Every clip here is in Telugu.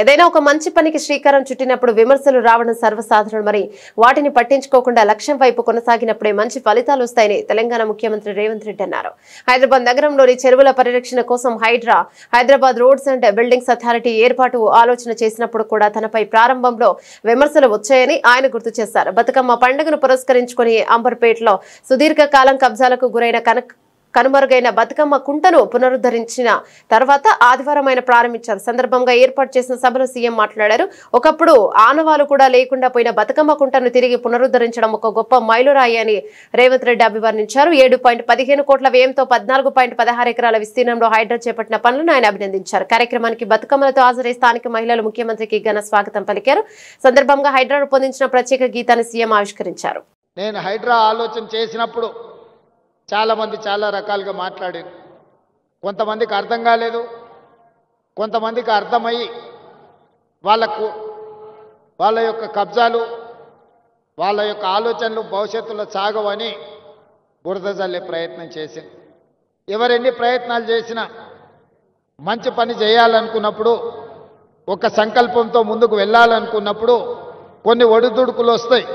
ఏదైనా ఒక మంచి పనికి శ్రీకారం చుట్టినప్పుడు విమర్శలు రావడం సర్వసాధారణమని వాటిని పట్టించుకోకుండా లక్ష్యం వైపు కొనసాగినప్పుడే మంచి ఫలితాలు వస్తాయని తెలంగాణ ముఖ్యమంత్రి రేవంత్ రెడ్డి అన్నారు. హైదరాబాద్ నగరంలోని చెరువుల పరిరక్షణ కోసం Hyderabad roads and buildings authority ఏర్పాటు ఆలోచన చేసినప్పుడు కూడా తనపై ప్రారంభంలో విమర్శలు వచ్చాయని ఆయన గుర్తు చేశారు. బతుకమ్మ పండుగను పురస్కరించుకుని అంబర్పేటలో సుదీర్ఘకాలం కబ్జాలకు గురైన కనుమరుగైన బతుకమ్మ కుంటను పునరుద్ధరించిన తర్వాత ఆదివారం ఆయన ప్రారంభించారు. సందర్భంగా ఏర్పాటు చేసిన సభలో సీఎం మాట్లాడారు. ఒకప్పుడు ఆనవాలు కూడా లేకుండా పోయిన బతుకమ్మ కుంటను తిరిగి పునరుద్ధరించడం ఒక గొప్ప మైలురాయి అని రేవంత్ రెడ్డి అభివర్ణించారు. 7.15 కోట్ల వ్యయంతో 14.16 ఎకరాల విస్తీర్ణంలో హైడ్రా చేపట్టిన పనులను ఆయన అభినందించారు. కార్యక్రమానికి బతుకమ్మలతో హాజరై స్థానిక మహిళలు ముఖ్యమంత్రికి ఘన స్వాగతం పలికారు. సందర్భంగా హైడ్రా రూపొందించిన ప్రత్యేక గీతాన్ని సీఎం ఆవిష్కరించారు. నేను హైడ్రా ఆలోచన చేసినప్పుడు చాలామంది చాలా రకాలుగా మాట్లాడారు. కొంతమందికి అర్థం కాలేదు, కొంతమందికి అర్థమయ్యి వాళ్ళ యొక్క కబ్జాలు, వాళ్ళ యొక్క ఆలోచనలు భవిష్యత్తులో సాగవని బురద జల్లే ప్రయత్నం చేసింది. ఎవరెన్ని ప్రయత్నాలు చేసినా మంచి పని చేయాలనుకున్నప్పుడు, ఒక సంకల్పంతో ముందుకు వెళ్ళాలనుకున్నప్పుడు కొన్ని ఒడిదుడుకులు వస్తాయి.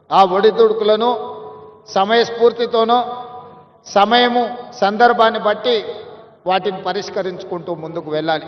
ఆ ఒడిదుడుకులను సమయస్ఫూర్తితోనో సమయము సందర్భాన్ని బట్టి వాటిని పరిష్కరించుకుంటూ ముందుకు వెళ్ళాలి.